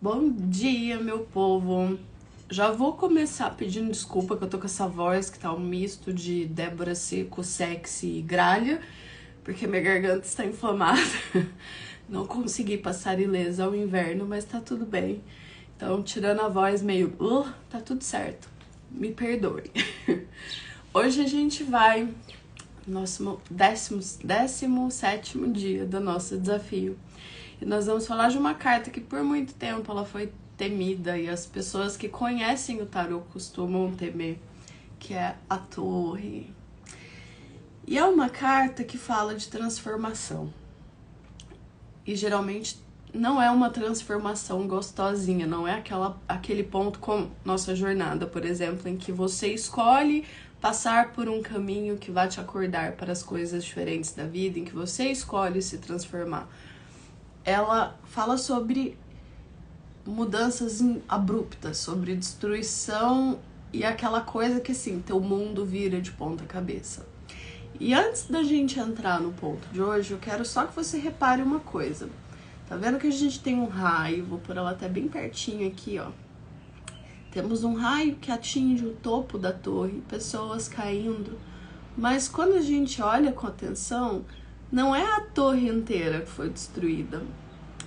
Bom dia, meu povo! Já vou começar pedindo desculpa que eu tô com essa voz que tá um misto de Débora Seco, sexy e gralha, porque minha garganta está inflamada. Não consegui passar ilesa ao inverno, mas tá tudo bem. Então, tirando a voz meio, tá tudo certo. Me perdoe. Hoje a gente vai no nosso 17º dia do nosso desafio. E nós vamos falar de uma carta que por muito tempo ela foi temida e as pessoas que conhecem o tarô costumam temer, que é a Torre. E é uma carta que fala de transformação. E geralmente não é uma transformação gostosinha, não é aquele ponto como nossa jornada, por exemplo, em que você escolhe passar por um caminho que vai te acordar para as coisas diferentes da vida, em que você escolhe se transformar. Ela fala sobre mudanças abruptas, sobre destruição e aquela coisa que assim, teu mundo vira de ponta cabeça. E antes da gente entrar no ponto de hoje, eu quero só que você repare uma coisa. Tá vendo que a gente tem um raio, vou pôr ela até bem pertinho aqui, ó. Temos um raio que atinge o topo da torre, pessoas caindo. Mas quando a gente olha com atenção, não é a torre inteira que foi destruída.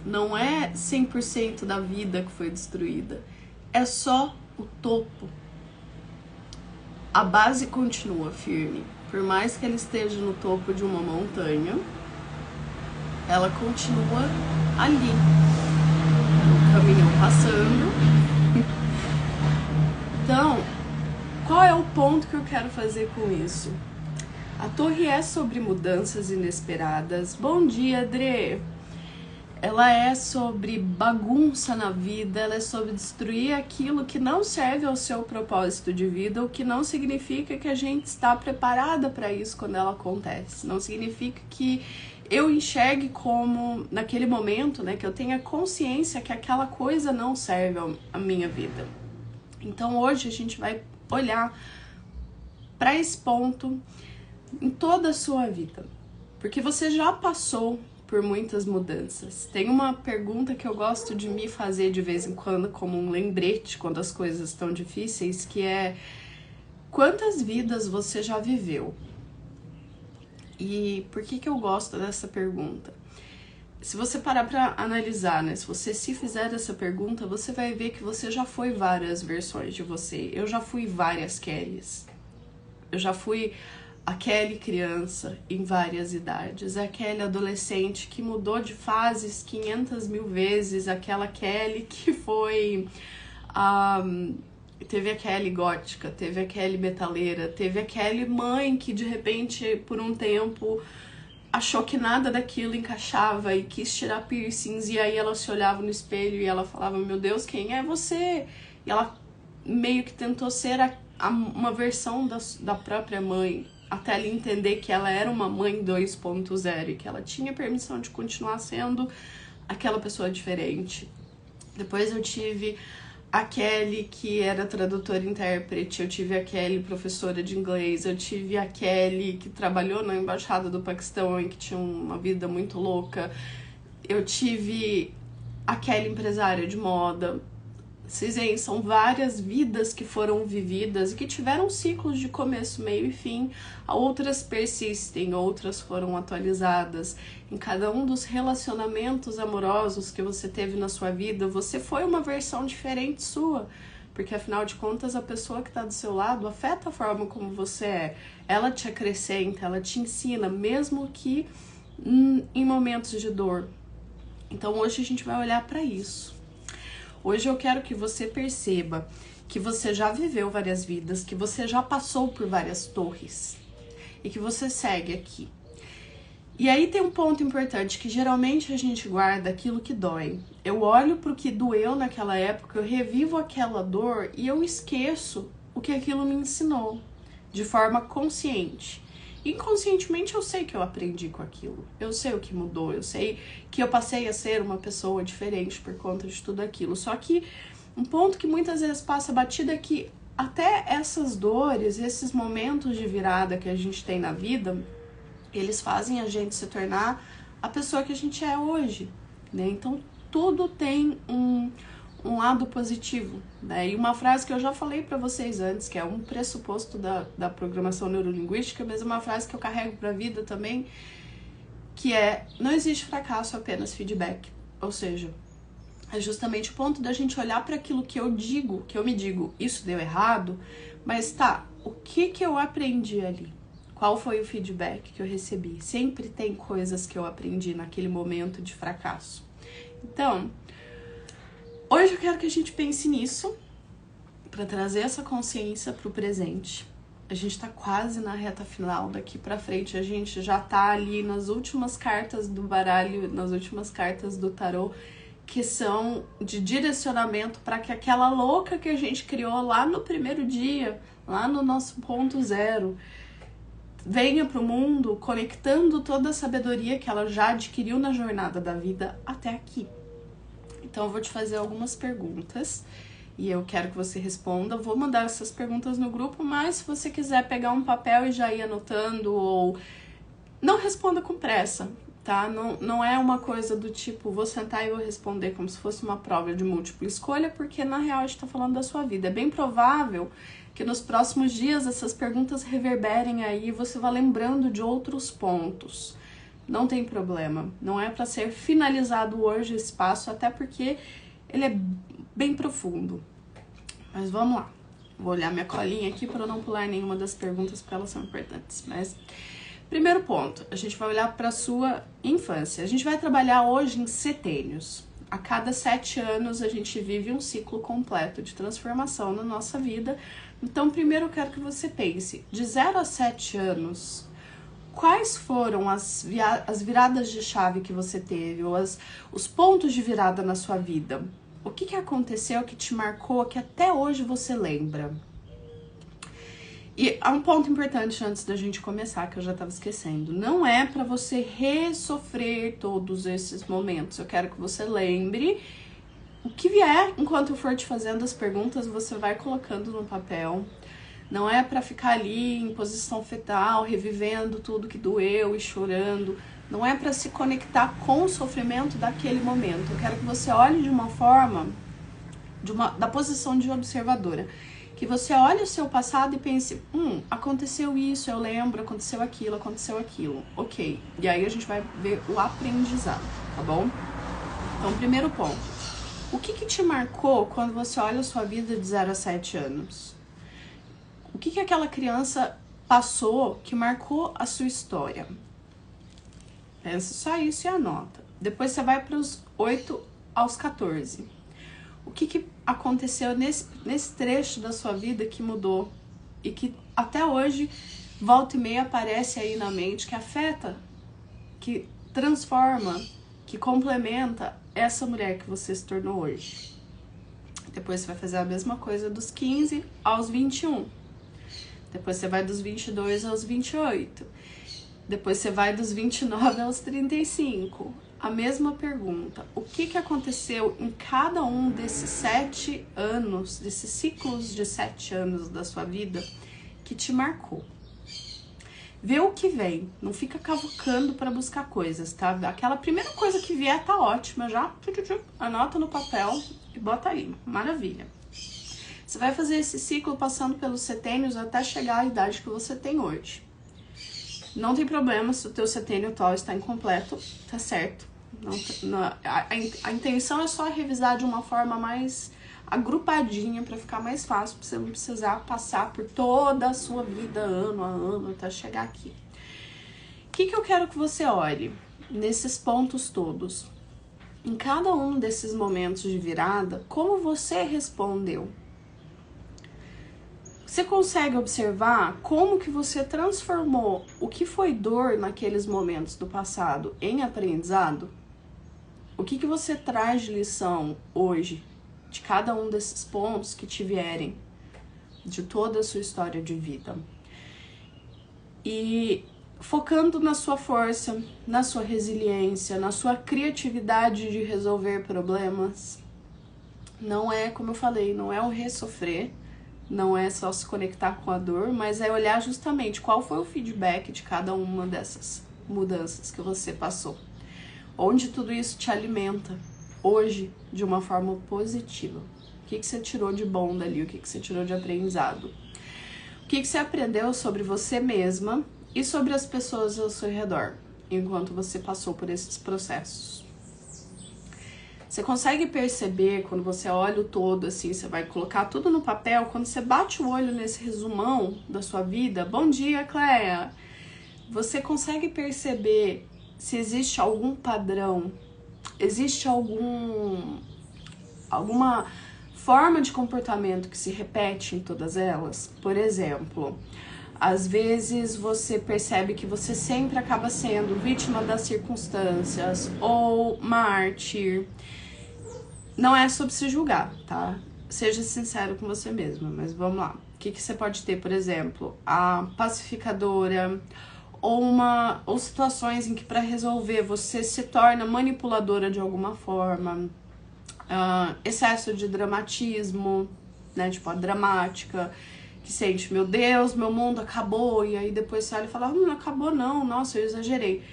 Não é 100% da vida que foi destruída. É só o topo. A base continua firme. Por mais que ela esteja no topo de uma montanha, ela continua ali. O caminhão passando. Então, qual é o ponto que eu quero fazer com isso? A torre é sobre mudanças inesperadas. Bom dia, Adrê! Ela é sobre bagunça na vida, ela é sobre destruir aquilo que não serve ao seu propósito de vida, o que não significa que a gente está preparada para isso quando ela acontece. Não significa que eu enxergue como, naquele momento, né, que eu tenha consciência que aquela coisa não serve à minha vida. Então hoje a gente vai olhar para esse ponto em toda a sua vida, porque você já passou por muitas mudanças. Tem uma pergunta que eu gosto de me fazer de vez em quando, como um lembrete quando as coisas estão difíceis, que é: quantas vidas você já viveu? E por que eu gosto dessa pergunta? Se você parar para analisar, né? Se você se fizer essa pergunta, você vai ver que você já foi várias versões de você. Eu já fui várias Kellys. Eu já fui a Kelly criança em várias idades, a Kelly adolescente que mudou de fases 500 mil vezes, aquela Kelly que foi... teve a Kelly gótica, teve a Kelly metaleira, teve a Kelly mãe que de repente, por um tempo, achou que nada daquilo encaixava e quis tirar piercings, e aí ela se olhava no espelho e ela falava: meu Deus, quem é você? E ela meio que tentou ser uma versão da própria mãe, até ela entender que ela era uma mãe 2.0 e que ela tinha permissão de continuar sendo aquela pessoa diferente. Depois eu tive a Kelly, que era tradutora e intérprete, eu tive a Kelly, professora de inglês, eu tive a Kelly, que trabalhou na embaixada do Paquistão e que tinha uma vida muito louca, eu tive a Kelly, empresária de moda. Vocês veem, são várias vidas que foram vividas e que tiveram ciclos de começo, meio e fim. Outras persistem, outras foram atualizadas. Em cada um dos relacionamentos amorosos que você teve na sua vida, você foi uma versão diferente sua. Porque, afinal de contas, a pessoa que está do seu lado afeta a forma como você é. Ela te acrescenta, ela te ensina, mesmo que em momentos de dor. Então, hoje a gente vai olhar para isso. Hoje eu quero que você perceba que você já viveu várias vidas, que você já passou por várias torres e que você segue aqui. E aí tem um ponto importante, que geralmente a gente guarda aquilo que dói. Eu olho para o que doeu naquela época, eu revivo aquela dor e eu esqueço o que aquilo me ensinou de forma consciente. Inconscientemente eu sei que eu aprendi com aquilo, eu sei o que mudou, eu sei que eu passei a ser uma pessoa diferente por conta de tudo aquilo. Só que um ponto que muitas vezes passa batida é que até essas dores, esses momentos de virada que a gente tem na vida, eles fazem a gente se tornar a pessoa que a gente é hoje, né? Então tudo tem um lado positivo, né? E uma frase que eu já falei para vocês antes, que é um pressuposto da programação neurolinguística, mas uma frase que eu carrego para a vida também, que é: não existe fracasso, apenas feedback. Ou seja, é justamente o ponto da gente olhar para aquilo que eu digo, que eu me digo, isso deu errado, mas tá, o que eu aprendi ali? Qual foi o feedback que eu recebi? Sempre tem coisas que eu aprendi naquele momento de fracasso. Então, hoje eu quero que a gente pense nisso, para trazer essa consciência para o presente. A gente tá quase na reta final, daqui pra frente a gente já tá ali nas últimas cartas do baralho, nas últimas cartas do tarô, que são de direcionamento para que aquela louca que a gente criou lá no primeiro dia, lá no nosso ponto zero, venha pro mundo conectando toda a sabedoria que ela já adquiriu na jornada da vida até aqui. Então eu vou te fazer algumas perguntas e eu quero que você responda. Eu vou mandar essas perguntas no grupo, mas se você quiser pegar um papel e já ir anotando, ou não responda com pressa, tá? Não é uma coisa do tipo, vou sentar e vou responder como se fosse uma prova de múltipla escolha, porque na real a gente tá falando da sua vida. É bem provável que nos próximos dias essas perguntas reverberem aí e você vá lembrando de outros pontos. Não tem problema, não é para ser finalizado hoje esse passo, até porque ele é bem profundo. Mas vamos lá, vou olhar minha colinha aqui para eu não pular nenhuma das perguntas, porque elas são importantes. Mas primeiro ponto, a gente vai olhar para a sua infância. A gente vai trabalhar hoje em setênios. A cada 7 anos a gente vive um ciclo completo de transformação na nossa vida. Então primeiro eu quero que você pense, de 0 a 7 anos, quais foram as viradas de chave que você teve, ou os pontos de virada na sua vida? O que aconteceu que te marcou, que até hoje você lembra? E há um ponto importante antes da gente começar, que eu já estava esquecendo. Não é para você ressofrer todos esses momentos. Eu quero que você lembre o que vier. Enquanto eu for te fazendo as perguntas, você vai colocando no papel. Não é para ficar ali em posição fetal, revivendo tudo que doeu e chorando. Não é para se conectar com o sofrimento daquele momento. Eu quero que você olhe de uma forma, da posição de observadora. Que você olhe o seu passado e pense, aconteceu isso, eu lembro, aconteceu aquilo. Ok. E aí a gente vai ver o aprendizado, tá bom? Então, primeiro ponto. O que te marcou quando você olha a sua vida de 0 a 7 anos? O que aquela criança passou que marcou a sua história? Pensa só isso e anota. Depois você vai para os 8 aos 14. O que aconteceu nesse trecho da sua vida que mudou e que até hoje, volta e meia, aparece aí na mente, que afeta, que transforma, que complementa essa mulher que você se tornou hoje? Depois você vai fazer a mesma coisa dos 15 aos 21. Depois você vai dos 22 aos 28. Depois você vai dos 29 aos 35. A mesma pergunta. O que aconteceu em cada um desses 7 anos, desses ciclos de 7 anos da sua vida que te marcou? Vê o que vem. Não fica cavucando para buscar coisas, tá? Aquela primeira coisa que vier tá ótima. Já anota no papel e bota aí. Maravilha. Você vai fazer esse ciclo passando pelos setênios até chegar à idade que você tem hoje. Não tem problema se o teu setênio atual está incompleto, tá certo. A intenção é só revisar de uma forma mais agrupadinha para ficar mais fácil, para você não precisar passar por toda a sua vida, ano a ano, até chegar aqui. O que eu quero que você olhe nesses pontos todos? Em cada um desses momentos de virada, como você respondeu? Você consegue observar como que você transformou o que foi dor naqueles momentos do passado em aprendizado? O que você traz de lição hoje de cada um desses pontos que te vierem, de toda a sua história de vida? E focando na sua força, na sua resiliência, na sua criatividade de resolver problemas. Não é, como eu falei, não é o ressofrer. Não é só se conectar com a dor, mas é olhar justamente qual foi o feedback de cada uma dessas mudanças que você passou. Onde tudo isso te alimenta, hoje de uma forma positiva? O que você tirou de bom dali? O que você tirou de aprendizado? O que você aprendeu sobre você mesma e sobre as pessoas ao seu redor, enquanto você passou por esses processos? Você consegue perceber, quando você olha o todo, assim, você vai colocar tudo no papel, quando você bate o olho nesse resumão da sua vida, bom dia, Cléia, você consegue perceber se existe algum padrão, existe alguma forma de comportamento que se repete em todas elas? Por exemplo, às vezes você percebe que você sempre acaba sendo vítima das circunstâncias ou mártir. Não é sobre se julgar, tá? Seja sincero com você mesma, mas vamos lá. O que você pode ter, por exemplo, a pacificadora ou situações em que para resolver você se torna manipuladora de alguma forma, excesso de dramatismo, né? Tipo a dramática, que sente, meu Deus, meu mundo acabou, e aí depois você olha e fala, não acabou não, nossa, eu exagerei.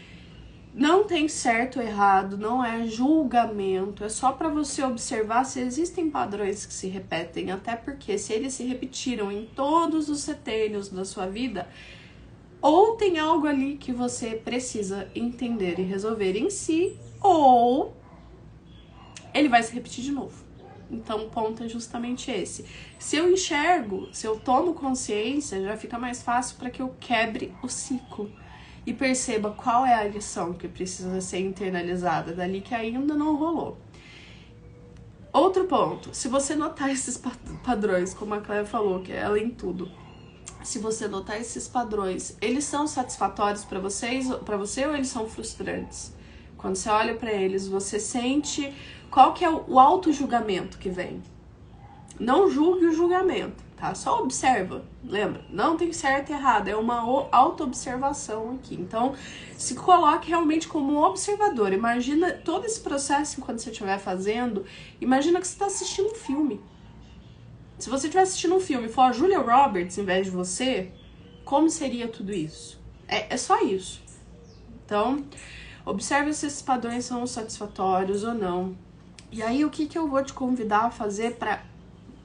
Não tem certo ou errado, não é julgamento, é só para você observar se existem padrões que se repetem, até porque se eles se repetiram em todos os setênios da sua vida, ou tem algo ali que você precisa entender e resolver em si, ou ele vai se repetir de novo. Então o ponto é justamente esse. Se eu enxergo, se eu tomo consciência, já fica mais fácil para que eu quebre o ciclo e perceba qual é a lição que precisa ser internalizada dali que ainda não rolou. Outro ponto, se você notar esses padrões, como a Cléia falou, que é ela em tudo, se você notar esses padrões, eles são satisfatórios para você ou eles são frustrantes? Quando você olha para eles, você sente qual que é o auto-julgamento que vem. Não julgue o julgamento, tá? Só observa, lembra? Não tem certo e errado, é uma auto-observação aqui. Então, se coloque realmente como um observador. Imagina todo esse processo enquanto você estiver fazendo. Imagina que você está assistindo um filme. Se você estiver assistindo um filme e for a Julia Roberts em vez de você, como seria tudo isso? É só isso. Então, observe se esses padrões são satisfatórios ou não. E aí, o que eu vou te convidar a fazer para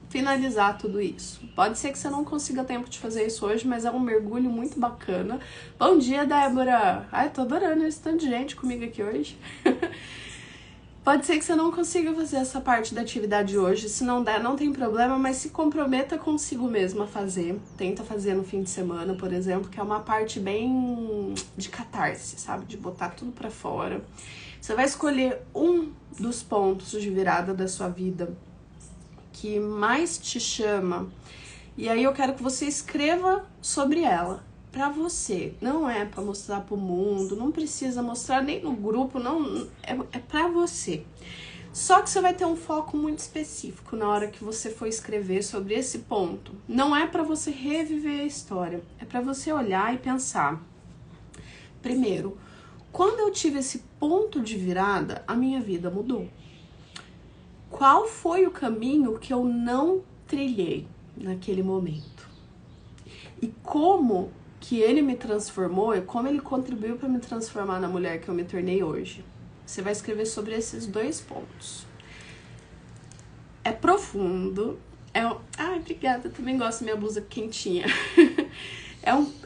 finalizar tudo isso? Pode ser que você não consiga tempo de fazer isso hoje, mas é um mergulho muito bacana. Bom dia, Débora! Ai, tô adorando esse tanto de gente comigo aqui hoje. Pode ser que você não consiga fazer essa parte da atividade hoje. Se não der, não tem problema, mas se comprometa consigo mesmo a fazer. Tenta fazer no fim de semana, por exemplo, que é uma parte bem de catarse, sabe? De botar tudo pra fora. Você vai escolher um dos pontos de virada da sua vida que mais te chama, e aí eu quero que você escreva sobre ela, pra você. Não é pra mostrar pro mundo, não precisa mostrar nem no grupo, não, é pra você. Só que você vai ter um foco muito específico na hora que você for escrever sobre esse ponto. Não é pra você reviver a história, é pra você olhar e pensar. Primeiro, quando eu tive esse ponto de virada, a minha vida mudou. Qual foi o caminho que eu não trilhei naquele momento? E como que ele me transformou e como ele contribuiu para me transformar na mulher que eu me tornei hoje? Você vai escrever sobre esses dois pontos. É profundo. Ai, obrigada, eu também gosto da minha blusa quentinha.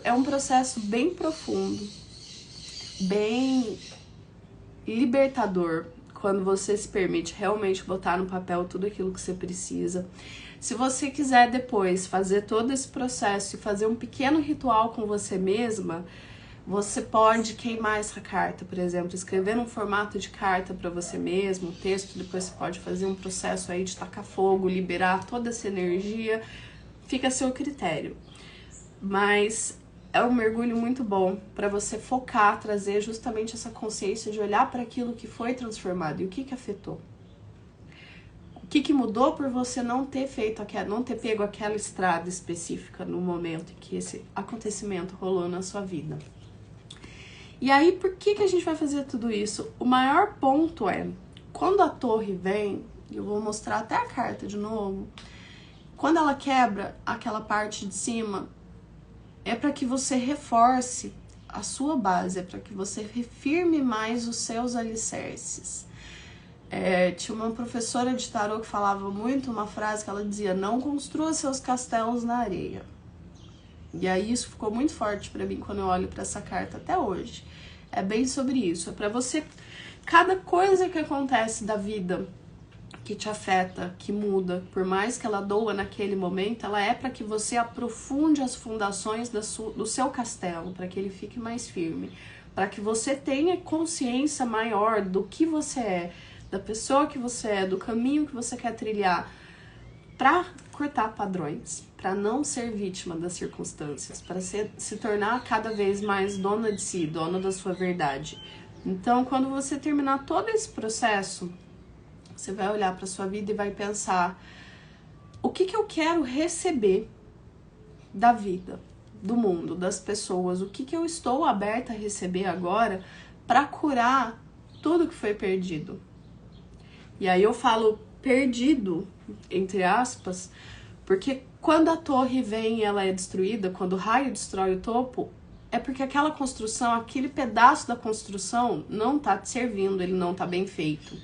É um processo bem profundo, bem libertador, quando você se permite realmente botar no papel tudo aquilo que você precisa. Se você quiser depois fazer todo esse processo e fazer um pequeno ritual com você mesma, você pode queimar essa carta, por exemplo, escrever num formato de carta para você mesmo, o texto, depois você pode fazer um processo aí de tacar fogo, liberar toda essa energia, fica a seu critério. Mas é um mergulho muito bom para você focar, trazer justamente essa consciência de olhar para aquilo que foi transformado e o que afetou. O que mudou por você não ter não ter pego aquela estrada específica no momento em que esse acontecimento rolou na sua vida. E aí, por que a gente vai fazer tudo isso? O maior ponto é, quando a torre vem, eu vou mostrar até a carta de novo, quando ela quebra aquela parte de cima, é para que você reforce a sua base, é para que você refirme mais os seus alicerces. Tinha uma professora de tarô que falava muito uma frase que ela dizia: não construa seus castelos na areia. E aí isso ficou muito forte pra mim quando eu olho pra essa carta até hoje. É bem sobre isso, é pra você... Cada coisa que acontece da vida que te afeta, que muda, por mais que ela doa naquele momento, ela é para que você aprofunde as fundações do seu castelo, para que ele fique mais firme, para que você tenha consciência maior do que você é, da pessoa que você é, do caminho que você quer trilhar, para cortar padrões, para não ser vítima das circunstâncias, para se tornar cada vez mais dona de si, dona da sua verdade. Então, quando você terminar todo esse processo, você vai olhar para sua vida e vai pensar: o que eu quero receber da vida, do mundo, das pessoas? O que eu estou aberta a receber agora para curar tudo que foi perdido? E aí eu falo perdido, entre aspas, porque quando a torre vem e ela é destruída, quando o raio destrói o topo, é porque aquela construção, aquele pedaço da construção não tá te servindo, ele não tá bem feito.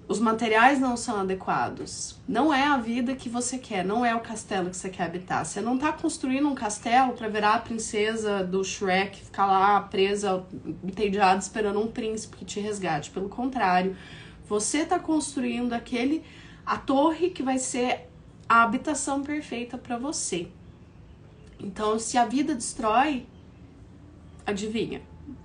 Os materiais não são adequados. Não é a vida que você quer, não é o castelo que você quer habitar. Você não tá construindo um castelo para virar a princesa do Shrek, ficar lá presa, entediada, esperando um príncipe que te resgate. Pelo contrário, você tá construindo a torre que vai ser a habitação perfeita para você. Então, se a vida destrói, adivinha,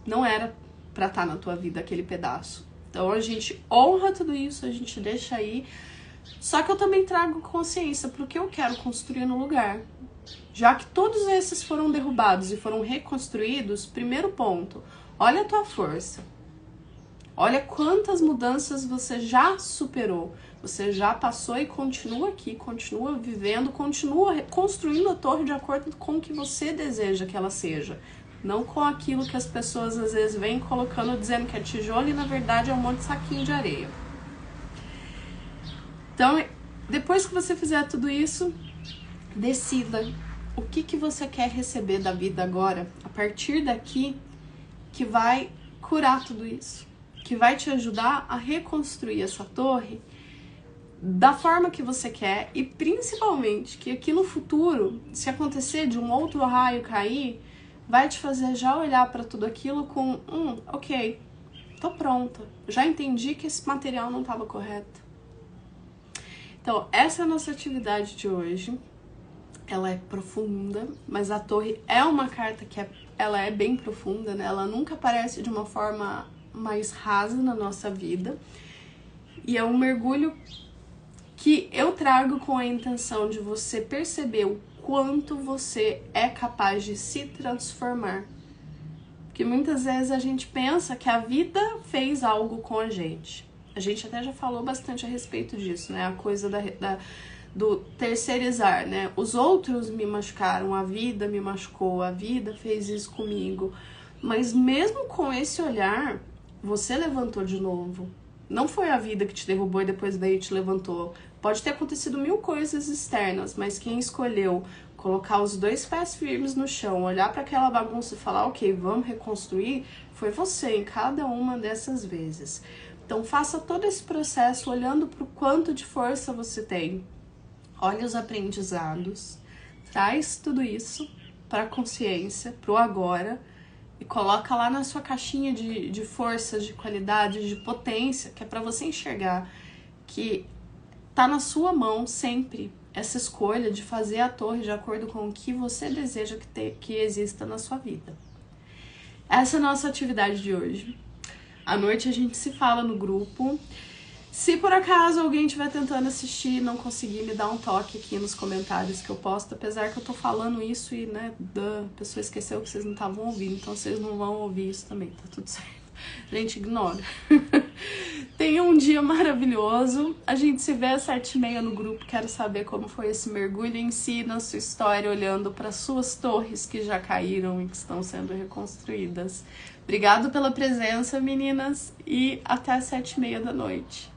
não era para estar na tua vida aquele pedaço. Então a gente honra tudo isso, a gente deixa aí. Só que eu também trago consciência pro que eu quero construir no lugar. Já que todos esses foram derrubados e foram reconstruídos, primeiro ponto, olha a tua força. Olha quantas mudanças você já superou. Você já passou e continua aqui, continua vivendo, continua construindo a torre de acordo com o que você deseja que ela seja. Não com aquilo que as pessoas às vezes vêm colocando, dizendo que é tijolo e na verdade é um monte de saquinho de areia. Então, depois que você fizer tudo isso, decida o que você quer receber da vida agora, a partir daqui, que vai curar tudo isso, que vai te ajudar a reconstruir essa torre da forma que você quer e principalmente que aqui no futuro, se acontecer de um outro raio cair, vai te fazer já olhar para tudo aquilo com, ok, tô pronta, já entendi que esse material não estava correto. Então, essa é a nossa atividade de hoje. Ela é profunda, mas a torre é uma carta que ela é bem profunda, né? Ela nunca aparece de uma forma mais rasa na nossa vida. E é um mergulho que eu trago com a intenção de você perceber o quanto você é capaz de se transformar. Porque muitas vezes a gente pensa que a vida fez algo com a gente. A gente até já falou bastante a respeito disso, né? A coisa do terceirizar, né? Os outros me machucaram, a vida me machucou, a vida fez isso comigo. Mas mesmo com esse olhar, você levantou de novo. Não foi a vida que te derrubou e depois veio e te levantou. Pode ter acontecido 1000 coisas externas, mas quem escolheu colocar os 2 pés firmes no chão, olhar para aquela bagunça e falar, ok, vamos reconstruir, foi você em cada uma dessas vezes. Então faça todo esse processo olhando para o quanto de força você tem. Olha os aprendizados, traz tudo isso para a consciência, para o agora, e coloca lá na sua caixinha de forças, de qualidade, de potência, que é para você enxergar que tá na sua mão sempre essa escolha de fazer a torre de acordo com o que você deseja que exista na sua vida. Essa é a nossa atividade de hoje. À noite a gente se fala no grupo. Se por acaso alguém estiver tentando assistir e não conseguir, me dá um toque aqui nos comentários que eu posto, apesar que eu tô falando isso e, né, a pessoa esqueceu que vocês não estavam ouvindo, então vocês não vão ouvir isso também, tá tudo certo. A gente ignora. Tenha um dia maravilhoso. A gente se vê às 7h30 no grupo. Quero saber como foi esse mergulho em si, na sua história, olhando para suas torres que já caíram e que estão sendo reconstruídas. Obrigado pela presença, meninas, e até às 7h30 da noite.